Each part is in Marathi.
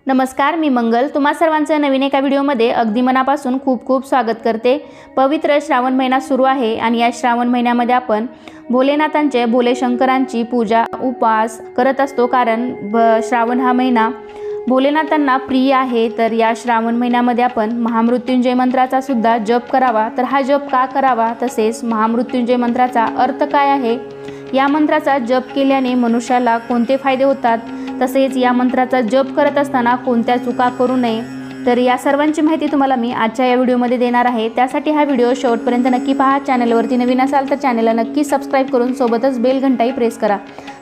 नमस्कार, मी मंगल तुम्हा सर्वांचं नवीन एका व्हिडिओमध्ये अगदी मनापासून खूप खूप स्वागत करते। पवित्र श्रावण महिना सुरू आहे आणि या श्रावण महिन्यामध्ये आपण भोलेनाथांचे भोले शंकरांची पूजा उपवास करत असतो, कारण श्रावण हा महिना भोलेनाथांना प्रिय आहे। तर या श्रावण महिन्यामध्ये आपण महामृत्युंजय मंत्राचा सुद्धा जप करावा। तर हा जप का करावा, तसेच महामृत्युंजय मंत्राचा अर्थ काय आहे, या मंत्राचा जप केल्याने मनुष्याला कोणते फायदे होतात, तसेच या मंत्राचा जप करत असताना कोणत्या चुका करू नये, तर या सर्वांची माहिती तुम्हाला मी आजच्या या व्हिडिओमध्ये देणार आहे। त्यासाठी हा व्हिडिओ शेवटपर्यंत नक्की पहा। चॅनलवरती नवीन असाल तर चॅनलला नक्की सबस्क्राईब करून सोबतच बेल घंटाही प्रेस करा।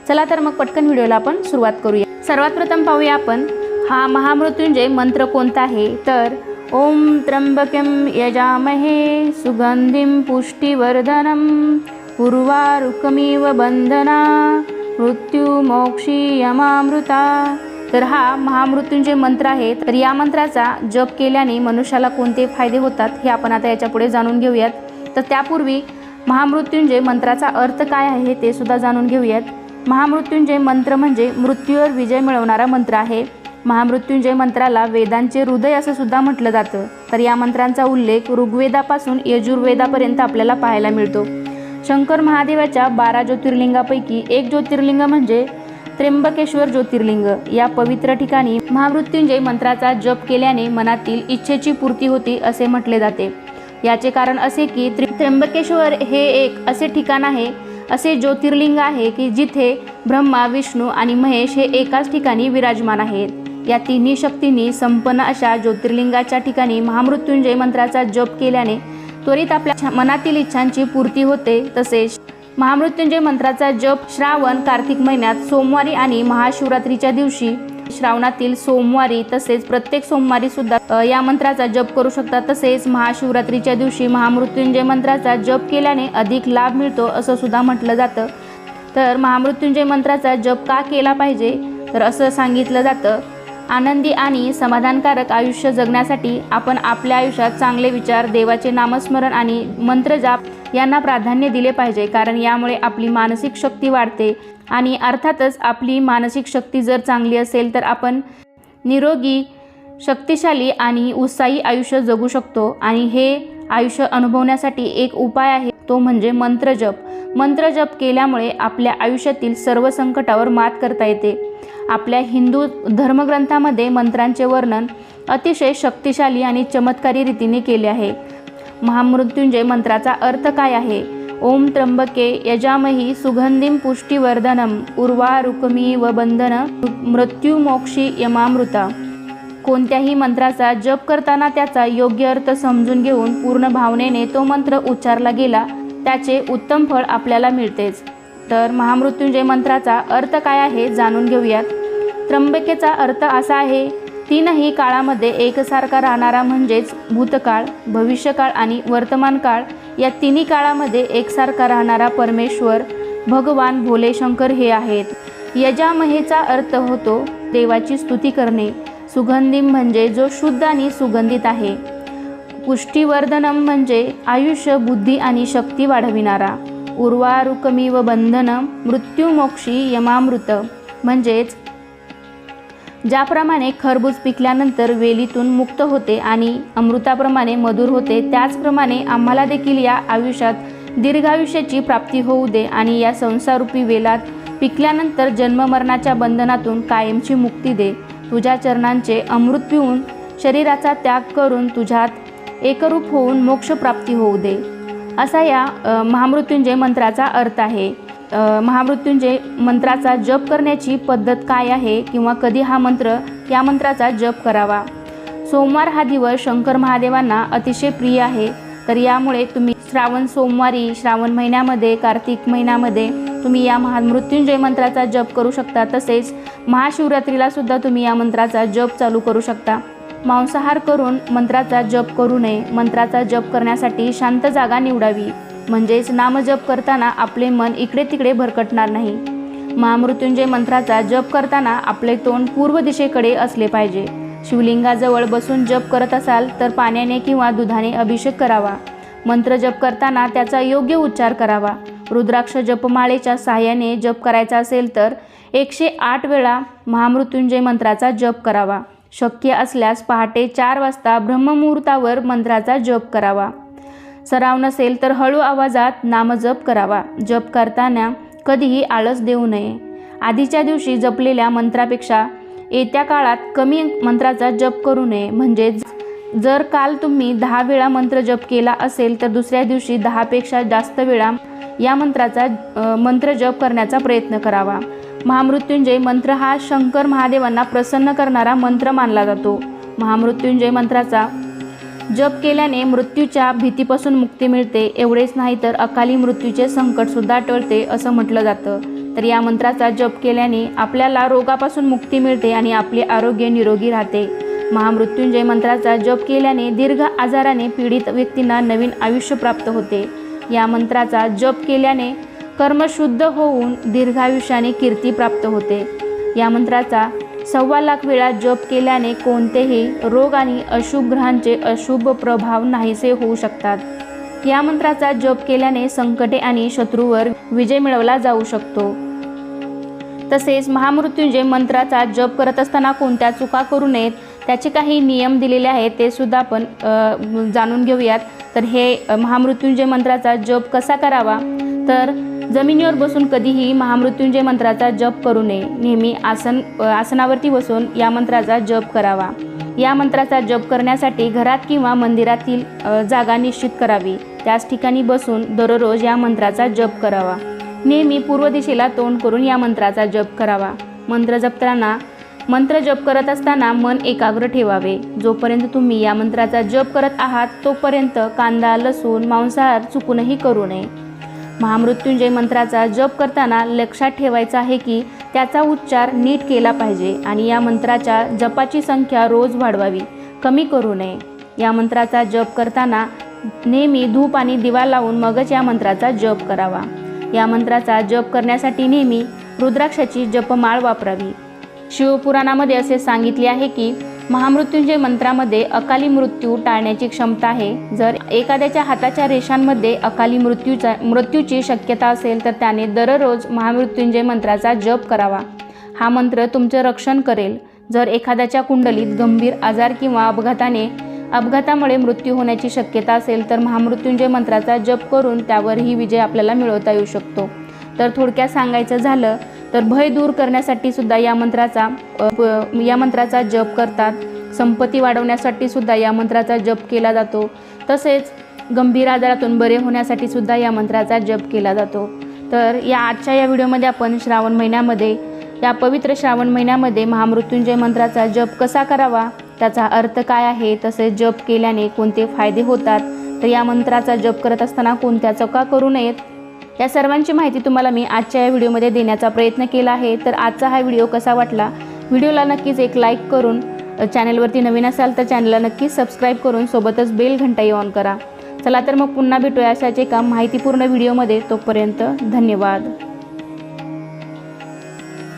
चला तर मग पटकन व्हिडिओला आपण सुरुवात करूया। सर्वात प्रथम पाहूया आपण हा महामृत्युंजय मंत्र कोणता आहे। तर ओम त्र्यंबकं यजामहे सुगंधिं पुष्टिवर्धनम उर्वारुकमिव बंधना मृत्युमोक्षी यमामृता। तर हा महामृत्युंजय मंत्र आहे। तर या मंत्राचा जप केल्याने मनुष्याला कोणते फायदे होतात हे आपण आता याच्या पुढे जाणून घेऊयात। तर त्यापूर्वी महामृत्युंजय मंत्राचा अर्थ काय आहे ते सुद्धा जाणून घेऊयात। महामृत्युंजय मंत्र म्हणजे मृत्यूवर विजय मिळवणारा मंत्र आहे। महामृत्युंजय मंत्राला वेदांचे हृदय असं सुद्धा म्हटलं जातं। तर या मंत्रांचा उल्लेख ऋग्वेदापासून यजुर्वेदापर्यंत आपल्याला पाहायला मिळतो। शंकर महादेवाच्या 12 ज्योतिर्लिंगापैकी एक ज्योतिर्लिंग म्हणजे त्र्यंबकेश्वर ज्योतिर्लिंग। या पवित्र ठिकाणी महामृत्युंजय मंत्राचा जप केल्याने मनातील इच्छेची पूर्ती होते असे म्हटले जाते। याचे कारण असे की त्र्यंबकेश्वर हे एक असे ठिकाण आहे, असे ज्योतिर्लिंग आहे की जिथे ब्रह्मा, विष्णू आणि महेश हे एकाच ठिकाणी विराजमान आहेत। या तिन्ही शक्तींनी संपन्न अशा ज्योतिर्लिंगाच्या ठिकाणी महामृत्युंजय मंत्राचा जप केल्याने त्वरित आपल्या मनातील इच्छांची पूर्ती होते। तसेच महामृत्युंजय मंत्राचा जप श्रावण कार्तिक महिन्यात सोमवारी आणि महाशिवरात्रीच्या दिवशी श्रावणातील सोमवारी तसेच प्रत्येक सोमवारी सुद्धा या मंत्राचा जप करू शकतात। तसेच महाशिवरात्रीच्या दिवशी महामृत्युंजय मंत्राचा जप केल्याने अधिक लाभ मिळतो असं सुद्धा म्हटलं जातं। तर महामृत्युंजय मंत्राचा जप का केला पाहिजे, तर असं सांगितलं जातं, आनंदी आणि समाधानकारक आयुष्य जगण्यासाठी आपण आपल्या आयुष्यात चांगले विचार, देवाचे नामस्मरण आणि मंत्रजाप यांना प्राधान्य दिले पाहिजे, कारण यामुळे आपली मानसिक शक्ती वाढते आणि अर्थातच आपली मानसिक शक्ती जर चांगली असेल तर आपण निरोगी, शक्तिशाली आणि उत्साही आयुष्य जगू शकतो। आणि हे आयुष्य अनुभवण्यासाठी एक उपाय आहे, तो म्हणजे मंत्रजप। मंत्रजप केल्यामुळे आपल्या आयुष्यातील सर्व संकटावर मात करता येते। आपल्या हिंदू धर्मग्रंथामध्ये मंत्रांचे वर्णन अतिशय शक्तिशाली आणि चमत्कारी रीतीने केले आहे। महामृत्युंजय मंत्राचा अर्थ काय आहे। ओम त्र्यंबके यजामहि सुगंधिं पुष्टिवर्धनम उर्वारुकमिव बंधन मृत्युमोक्षी यमामृता। कोणत्याही मंत्राचा जप करताना त्याचा योग्य अर्थ समजून घेऊन पूर्ण भावनेने तो मंत्र उच्चारला गेला त्याचे उत्तम फळ आपल्याला मिळतेच। तर महामृत्युंजय मंत्राचा अर्थ काय आहे जाणून घेऊयात। त्र्यंबकेचा अर्थ असा आहे, तीनही काळामध्ये एकसारखा राहणारा, म्हणजेच भूतकाळ, भविष्यकाळ आणि वर्तमान काळ या तिन्ही काळामध्ये एकसारखा राहणारा परमेश्वर भगवान भोले शंकर हे आहेत। यजामहेचा अर्थ होतो देवाची स्तुती करणे। सुगंधिम म्हणजे जो शुद्ध आणि सुगंधित आहे। पुष्टिवर्धनम म्हणजे आयुष्य, बुद्धी आणि शक्ती वाढविणारा। उर्वारुकमिव बंधन मृत्युमोक्षी यमामृत म्हणजेच ज्याप्रमाणे खरबूज पिकल्यानंतर वेलीतून मुक्त होते आणि अमृताप्रमाणे मधुर होते, त्याचप्रमाणे आम्हाला देखील या आयुष्यात दीर्घायुष्याची प्राप्ती होऊ दे आणि या संसाररूपी वेलात पिकल्यानंतर जन्ममरणाच्या बंधनातून कायमची मुक्ती दे। तुझ्या चरणांचे अमृत पिऊन शरीराचा त्याग करून तुझ्यात एकरूप होऊन मोक्षप्राप्ती होऊ दे, असा या महामृत्युंजय मंत्राचा अर्थ आहे। महामृत्युंजय मंत्राचा जप करण्याची पद्धत काय आहे किंवा कधी या मंत्राचा जप करावा। सोमवार हा दिवस शंकर महादेवांना अतिशय प्रिय आहे। तर यामुळे तुम्ही श्रावण सोमवारी, श्रावण महिन्यामध्ये, कार्तिक महिन्यामध्ये तुम्ही या महामृत्युंजय मंत्राचा जप करू शकता। तसेच महाशिवरात्रीला सुद्धा तुम्ही या मंत्राचा जप चालू करू शकता। मांसाहार करून मंत्राचा जप करू नये। मंत्राचा जप करण्यासाठी शांत जागा निवडावी, म्हणजेच नामजप करताना आपले मन इकडे तिकडे भरकटणार नाही। महामृत्युंजय मंत्राचा जप करताना आपले तोंड पूर्व दिशेकडे असले पाहिजे। शिवलिंगाजवळ बसून जप करत असाल तर पाण्याने किंवा दुधाने अभिषेक करावा। मंत्र जप करताना त्याचा योग्य उच्चार करावा। रुद्राक्ष जपमाळेच्या सहाय्याने जप करायचा असेल तर 108 वेळा महामृत्युंजय मंत्राचा जप करावा। शक्य असल्यास पहाटे 4 वाजता ब्रह्ममुहूर्तावर मंत्राचा जप करावा। सराव नसेल तर हळू आवाजात नामजप करावा। जप करताना कधीही आळस देऊ नये। आधीच्या दिवशी जपलेल्या मंत्रापेक्षा येत्या काळात कमी मंत्राचा जप करू नये। म्हणजे जर काल तुम्ही 10 वेळा मंत्र जप केला असेल तर दुसऱ्या दिवशी 10 पेक्षा जास्त वेळा या मंत्राचा मंत्र जप करण्याचा प्रयत्न करावा। महामृत्युंजय मंत्र हा शंकर महादेवांना प्रसन्न करणारा मंत्र मानला जातो। महामृत्युंजय मंत्राचा जप केल्याने मृत्यूच्या भीतीपासून मुक्ती मिळते। एवढेच नाही तर अकाली मृत्यूचे संकटसुद्धा टळते असं म्हटलं जातं। तर या मंत्राचा जप केल्याने आपल्याला रोगापासून मुक्ती मिळते आणि आपले आरोग्य निरोगी राहते। महामृत्युंजय मंत्राचा जप केल्याने दीर्घ आजाराने पीडित व्यक्तींना नवीन आयुष्य प्राप्त होते। या मंत्राचा जप केल्याने कर्म शुद्ध होऊन दीर्घायुष्याने कीर्ती प्राप्त होते। या मंत्राचा 1.25 लाख वेळा जप केल्याने कोणतेही रोग आणि अशुभ ग्रहांचे अशुभ प्रभाव नाहीसे होऊ शकतात। या मंत्राचा जप केल्याने संकटे आणि शत्रूवर विजय मिळवला जाऊ शकतो। तसेच महामृत्युंजय मंत्राचा जप करत असताना कोणत्या चुका करू नयेत त्याचे काही नियम दिलेले आहेत ते सुद्धा आपण जाणून घेऊयात। तर हे महामृत्युंजय मंत्राचा जप कसा करावा, तर जमिनीवर बसून कधीही महामृत्युंजय मंत्राचा जप करू नये। नेहमी आसनावरती बसून या मंत्राचा जप करावा। या मंत्राचा जप करण्यासाठी घरात किंवा मंदिरातील जागा निश्चित करावी। त्याच ठिकाणी बसून दररोज या मंत्राचा जप करावा। नेहमी पूर्व दिशेला तोंड करून या मंत्राचा जप करावा। मंत्र जप करत असताना मन एकाग्र ठेवावे। जोपर्यंत तुम्ही या मंत्राचा जप करत आहात तोपर्यंत कांदा, लसूण, मांसाहार चुकूनही करू नये। महामृत्युंजय मंत्राचा जप करताना लक्षात ठेवायचं आहे की त्याचा उच्चार नीट केला पाहिजे आणि या मंत्राच्या जपाची संख्या रोज वाढवावी, कमी करू नये। या मंत्राचा जप करताना नेहमी धूप आणि दिवा लावून मगच या मंत्राचा जप करावा। या मंत्राचा जप करण्यासाठी नेहमी रुद्राक्षाची जपमाळ वापरावी। शिवपुराणामध्ये असे सांगितले आहे की महामृत्युंजय मंत्रामध्ये अकाली मृत्यू टाळण्याची क्षमता आहे। जर एखाद्याच्या हाताच्या रेषांमध्ये अकाली मृत्यूची शक्यता असेल तर त्याने दररोज महामृत्युंजय मंत्राचा जप करावा। हा मंत्र तुमचे रक्षण करेल। जर एखाद्याच्या कुंडलीत गंभीर आजार किंवा अपघातामुळे मृत्यू होण्याची शक्यता असेल तर महामृत्युंजय मंत्राचा जप करून त्यावरही विजय आपल्याला मिळवता येऊ शकतो। तर थोडक्यात सांगायचं झालं तर भय दूर करण्यासाठी सुद्धा या मंत्राचा जप करतात। संपत्ती वाढवण्यासाठी सुद्धा या मंत्राचा जप केला जातो। तसेच गंभीर आजारातून बरे होण्यासाठी सुद्धा या मंत्राचा जप केला जातो। तर आजच्या या व्हिडिओमध्ये आपण श्रावण महिन्यामध्ये या पवित्र श्रावण महिन्यामध्ये महामृत्युंजय मंत्राचा जप कसा करावा, त्याचा अर्थ काय आहे, तसेच जप केल्याने कोणते फायदे होतात, तर या मंत्राचा जप करत असताना कोणत्या चुका करू नयेत, या सर्वांची माहिती तुम्हाला मी आजच्या या व्हिडिओमध्ये देण्याचा प्रयत्न केला आहे। तर आजचा हा व्हिडिओ कसा वाटला, व्हिडिओला नक्कीच एक लाईक करून, चॅनलवरती नवीन असाल तर चॅनलला नक्कीच सबस्क्राईब करून सोबतच बेल घंटाही ऑन करा। चला तर मग पुन्हा भेटूया अशाच एका माहितीपूर्ण व्हिडिओमध्ये। तोपर्यंत धन्यवाद।